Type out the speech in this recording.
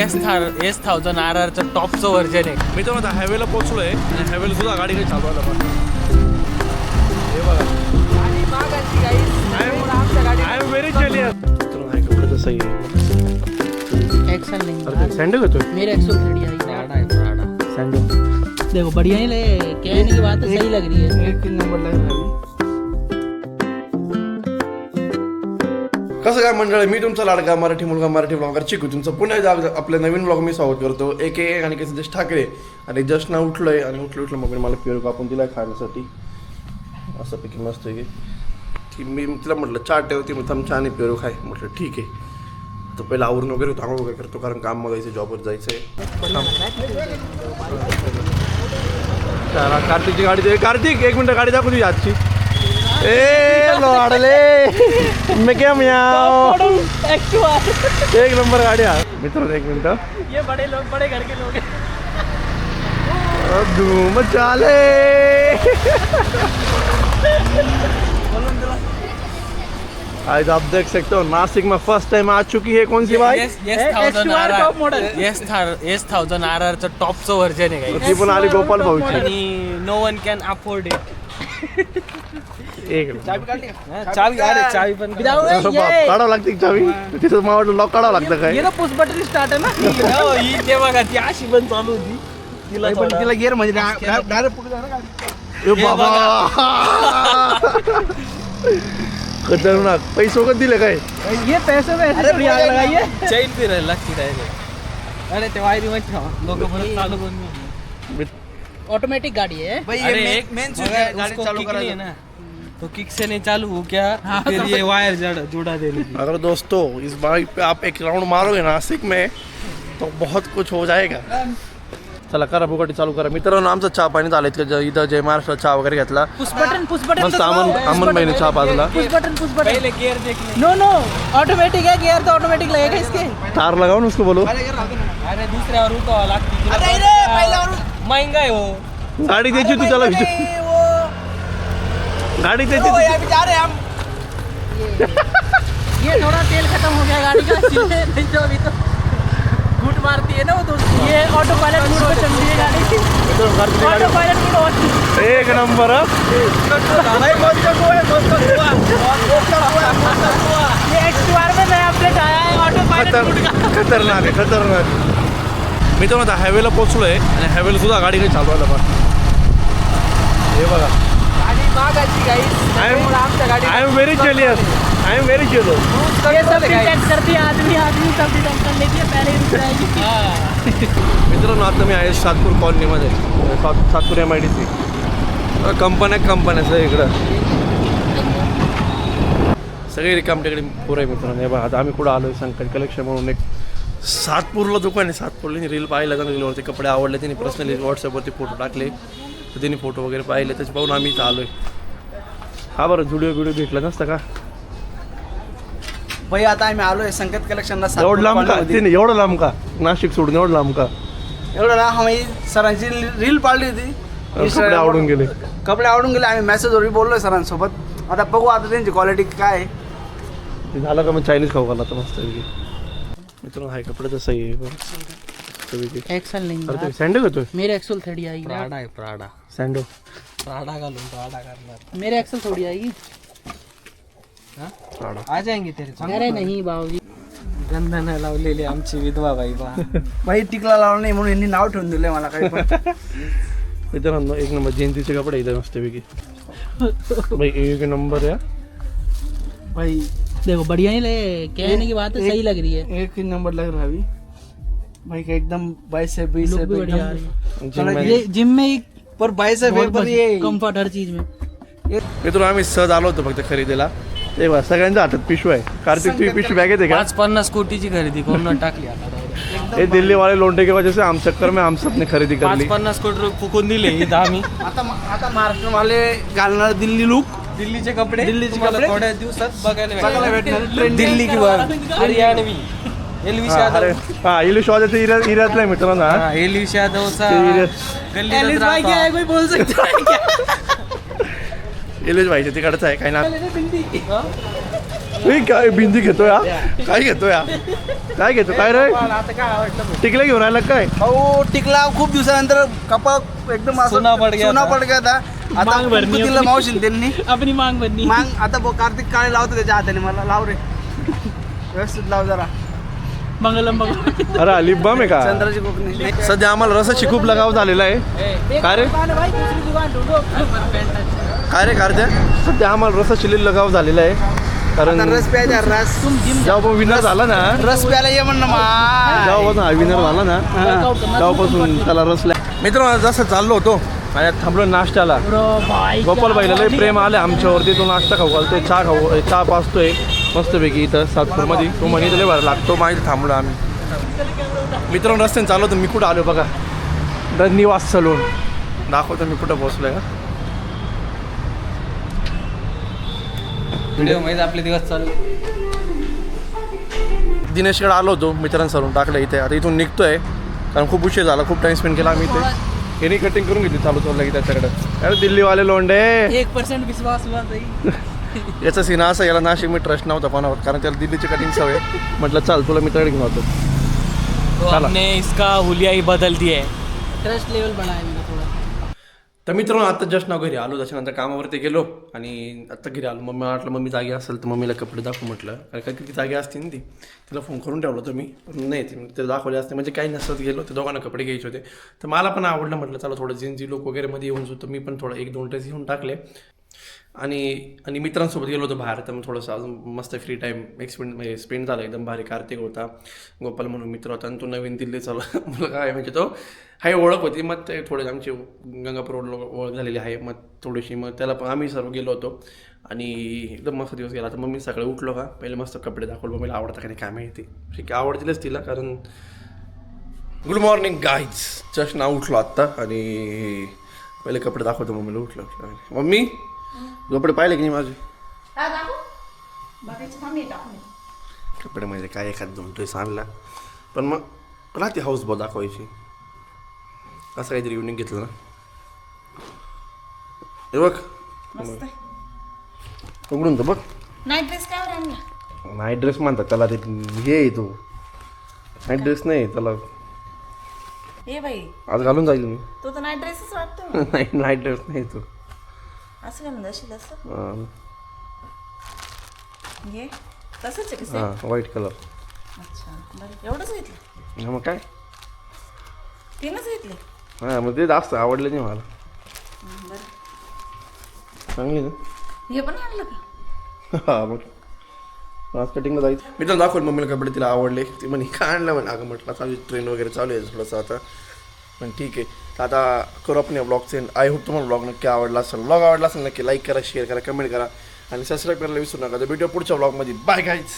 S1000 RR चं टॉपचं version आहे. मी तर म्हणतो हायवेला पोहोचलोय आणि हायवेला सुद्धा गाडी काही चालवायला पण हे बघा आय एम व्हेरी जेलियस. कपड्याचं सही आहे. एक्सेल नहीं सॅन्डल घेतोय मेरे एक्सेल 3D आई प्राडा है प्राडा. सॅन्डल देखो बढ़िया ही ले, कहने की बात है, सही लग रही है. एक नंबर लग रहा है. कसं काय मंडळ, मी तुमचा लाडका मराठी मुलगा मराठी ब्लॉगर चिकू तुमचं पुन्हा एकदा आपल्या नवीन ब्लॉग मी स्वागत करतो. एक आणि काही सिद्धेश ठाकरे. आणि जस्ट ना उठलोय आणि उठलं मग मला पेरू कापून दिला खाण्यासाठी असं पैकी मस्त आहे की मी तिला म्हटलं चहा ठेवते मग थांब चहा आणि पेरू खाय. म्हटलं ठीक आहे. तो पहिला आवरून वगैरे आंघोळ वगैरे करतो कारण काम बघायचं जॉबवर जायचं आहे. कार्तिकची गाडी दे. कार्तिक एक मिनटं गाडी दाखव तुझी आजची. ए लाडले मैं क्या मियाओ एक नंबर गाड़ी है मित्र. एक मिनट ये बड़े लोग, बड़े घर के लोग हैं. धूम चाले. आज आप देख सकते हो नासिक में फर्स्ट टाइम आ चुकी है. कौन सी बाइक? S1000 RR चं टॉपचं व्हर्जन आहे. ती पण आली गोपाल भाऊची. आणि no one can afford it. एक चावी अरे चावी पण काढावं लागते चावी. तिथं मला वाटलं लॉक काढावं लागतं काय. पुश बटन स्टार्ट आहे ना. ही ते बघा ती अशी पण चालू होती. तिला तिला गिअर म्हणजे डायरेक्ट पुढे जाणार गाडी. ए बाबा खतरनाक. पैसे वगैरे दिले काय? ये पैसे में ऐसे थोड़ी आग लगाइए. चैन पे रह लगती रहेगा. अरे ते वायरी मत ठेवा. लोक परत चालू करून. ऑटोमेटिक गाड़ी है भाई. अरे ये एक मेन स्विच है गाड़ी चालू करानी है ना, तो किक से नहीं चालू हो क्या. फिर ये वायर जुड़ा देने की. अगर दोस्तों इस बाइक पे आप एक राउंड मारोगे नासिक में तो बहुत कुछ हो जाएगा. चला करा बुगाटी चालू करा. मित्रांनो आमचा चहा पाणी झालं इथं जय महाराष्ट्र चहा वगैरे घेतला. पुश बटन मस्त अमन भाईने चहा पाजला. पुश बटन पहले गियर देख ले. नो ऑटोमेटिक है गियर, तो ऑटोमेटिक लगेगा इसके. तार लगाओ ना उसको बोलो. अरे दूसरे और तो लगती महंगा है वो. गाड़ी देखी तू चला गाड़ी देखी जा रहे हम. ये थोड़ा तेल खत्म हो गया गाड़ी का. नहीं तो अभी तो घूट मारती है ना वो. तो ये ऑटो पायलट मोड पे चल रही है गाड़ी. ऑटो पायलट मोड एक नंबर. ये X2R में नया अपडेट आया है ऑटो पायलट मोड का. खतरनाक आहे खतरनाक. मी तर म्हणतो हायवेला पोहोचलोय आणि हायवेला सुद्धा गाडी काही चालवायला पण हे बघा I am very jealous. I am very jealous. ये सब टैक्स करती है आदमी सब डिजाइन कर लेती है पहले ही रुक जाएगी. मित्रांनो आता मी आहे सातपूर कॉलनीमध्ये. सातपूर MIDC कंपन्या इकडं सगळे रिकाम टेकडे पुरं आहे. मित्रांनो हे बघा आता आम्ही कुठं आलो आहे संकट कलेक्शन म्हणून एक सातपूरला दुकान आहे. सातपूरला रील पाहिलं का रीलवरती कपडे आवडले त्यांनी पर्सनली व्हॉट्सअपवरती फोटो टाकले तर त्यांनी फोटो वगैरे पाहिले त्याचे पाहून आम्ही इथं आलो आहे. हा बरं व्हिडिओ भेटला नसतं का भाई. आता आम्ही आलोय संकेत कलेक्शनला. एवढं लांब का तिने एवढं लांब का नाशिक सोडून एवढं लांब का. एवढं ना आम्ही सरांची रील पाळली होती. कपडे आवडून गेले. आम्ही मेसेजवर बोललोय सरांसोबत. आता बघू आता त्यांची क्वालिटी काय आहे. ते झालं का मग चायनीज खाऊ घाला तर मस्त मित्रांनो. हाय कपड्याचं सही आहे. एक्सेल नहीं सॅन्डल घेतोय. मेरे एक्सेल 3D आएगी. प्राडा है प्राडा. सॅन्डल प्राडा का लूं प्राडा करना. मेरे एक्सेल थोड़ी आएगी. आ जाएंगे तेरे. अरे नहीं बाबूजी गंधन लावलेली आमची विधवा बाई बा. भाई टिकला लावला नाही म्हणून यांनी नाव ठेवून दिलंय मला काही पण. मित्रांनो एक नंबर जयंतीचे कपडे इथं मस्तपैकी. भाई एक नंबर है भाई. देखो बढ़िया ही ले, कहने की बात है, सही लग रही है. एक ही नंबर लग रहा है अभी भाई का. एकदम 22 से 20 से बढ़िया आ रही है. ये जिम में पर 22 से 20 पर ये कंफर्ट हर चीज में. मित्रांनो आम्ही सहज आलो होतो फक्त खरेदीला. ते बघा सगळ्यांच्या हातात पिशवी आहे. कार्तिक तुझी पिशवी बॅग येते का? 50 कोटीची खरेदी कोण टाकली आता. हे दिल्ली वाले लोंडे के वजह से हम चक्कर में हम सबने खरेदी कर ली. 50 कोटी फुकून दिले इथं आम्ही. आता महाराष्ट्र वाले घालणार दिल्ली लुक. दिल्लीचे कपडे थोड्या दिवसात बघायला भेटणार. दिल्ली किंवा हरियाणवी. एलविश यादव. हा इलिश वाजाचं इरातला आहे मित्रांनो. हा एलविश यादवचा एलिस भाई क्या है कोई बोल सकता है क्या. इलिश भाईच्या तिकडचं आहे काय ना. काय बिंदी घेतोय हा? काय घेतोय हा? काय घेतो काय रे आता काय आवडलं टिकले घेऊन राहिला काय भाऊ टिकला खूप दिवसानंतर कपा एकदम असं सोना पड गया सोना था. पड गया था. आता मांग भरणी गणपतीला होती. मावशीन त्यांनी अपनी मांग बननी मग आता कार्तिक काळे लावतो त्याच्या हाताने मला लाव रे व्यवस्थित लाव जरा मंगलम मंगलम अरे लिप बाम आहे का चंद्राची कोकणी सध्या आम्हाला रसाची खूप लगाव झालेला आहे काय रे भाई दूसरी दुकान ढूंढो काय रे कारत्या सध्या आम्हाला रसाची लगाव झालेला आहे कारण आता रस प्यायचा रस तुम जिम जेव्हा विनर झाला ना रस प्यायला ये म्हण ना मा जेव्हापासून हा विनर झाला ना तेव्हापासून त्याला रस मित्र जसं चाललो होतो आणि थांबलो नाश्त्याला भाई गोपाल भाईला लय प्रेम आले आमच्यावरती तो नाश्ता खाऊ घालतोय चहा पाचतोय मस्तपैकी इथं सातपूरमध्ये तो म्हणे लय बरं लागतो माहिती थांबलो आम्ही मित्रांनो रस्त्याने चाललो तर मी कुठं आलो बघा निवास सलून दाखवतो मी कुठं पोहोचलोय का व्हिडिओ मध्ये आपले दिवस चालू दिनेशकडे आलो होतो मित्रांसरून टाकलं इथे आता इथून निघतोय कारण खूप उशीर झाला खूप टाइम स्पेंड केला आम्ही इथे हेनी कटिंग करून घेतली चालू चाललं की त्याच्याकडे अरे दिल्लीवाले लोंडे 1% विश्वास हुआ सही याचा सीन असा याला नाशिक मी ट्रस्ट नव्हता कोणावर कारण त्याला दिल्लीची कटिंग सवय म्हटलं चाल तुला मित्राकडे घेऊन होतो तो हमने इसका हुलिया ही बदल दिया है. ट्रस्ट लेवल बढ़ाया मैंने थोड़ा तर मित्रांनो आता जस्ट नाव घरी आलो त्याच्यानंतर कामावरती गेलो आणि आता घरी आलो मम्मी वाटलं मम्मी जागी असेल तर मम्मीला कपडे दाखवू म्हटलं कारण काय किती जागी असते ना ती तिला फोन करून ठेवलं होतं मी पण नाही ते दाखवले असते म्हणजे काही नसत गेलो ते दोघांना कपडे घ्यायचे होते तर मला पण आवडलं म्हटलं चला थोडं जीन्स लुक वगैरे मध्ये येऊन जातो मी पण थोडं 1-2 ड्रेस घेऊन टाकले आणि मित्रांसोबत गेलो होतो बाहेर तर मग थोडंसं अजून मस्त फ्री टाईम म्हणजे स्पेंड झाला एकदम भारी कार्तिक होता गोपाल म्हणून मित्र होता आणि तो नवीन दिल्लीचा मला काय म्हणजे तो हाय ओळख होती मग ते थोडे आमची गंगापूर रोडला ओळख झालेली आहे मग थोडीशी मग त्याला पण आम्ही सर्व गेलो होतो आणि एकदम मस्त दिवस गेला तर मग मी सकाळी उठलो का पहिले मस्त कपडे दाखवलं मम्मीला आवडतं का नाही काय माहिती ठीक आहे आवडतीलच तिला कारण गुड मॉर्निंग गाईज जस्ट नाव उठलो आत्ता आणि पहिले कपडे दाखवतो मम्मीला उठलं मम्मी कपडे पाहिले की नाही माझे कपडे म्हणजे काय एखाद 2 ड्रेस आणला पण मग राहते हाऊस बॉ दाखवायची असं काहीतरी इव्हनिंग घेतलं ना हे बघ उघडून तर बघ नाईट ड्रेस काय आणला नाईट ड्रेस म्हणतात त्याला ते हे आहे तो नाईट ड्रेस नाही त्याला ए बाई आज घालून जाईल मी तो तर नाईट ड्रेसच वाटतो नाही नाईट ड्रेस नाही तो असं घालून जाशील असं हां घे तसंच आहे कसं हां व्हाईट कलर अच्छा बरं एवढंच घेतलं मग काय 3च घेतले हां मग ते जास्त आवडलं नाही मला बरं चांगली ना हे पण आणलं का हा मग आज कटिंगला जायचं मी तर दाखवलं मम्मीला कपडे तिला आवडले ती म्हणे काय आणलं म्हणे अगं म्हटलं चालू ट्रेन वगैरे चालू आहे थोडंसं आता पण ठीक आहे तर आता करू आपण या ब्लॉगचे आय होप तुम्हाला ब्लॉग नक्की आवडला असेल ब्लॉग आवडला असेल नक्की लाईक करा शेअर करा कमेंट करा आणि सबस्क्राईब करायला विसरू नका तर भेटूया पुढच्या ब्लॉगमध्ये बाय गाईज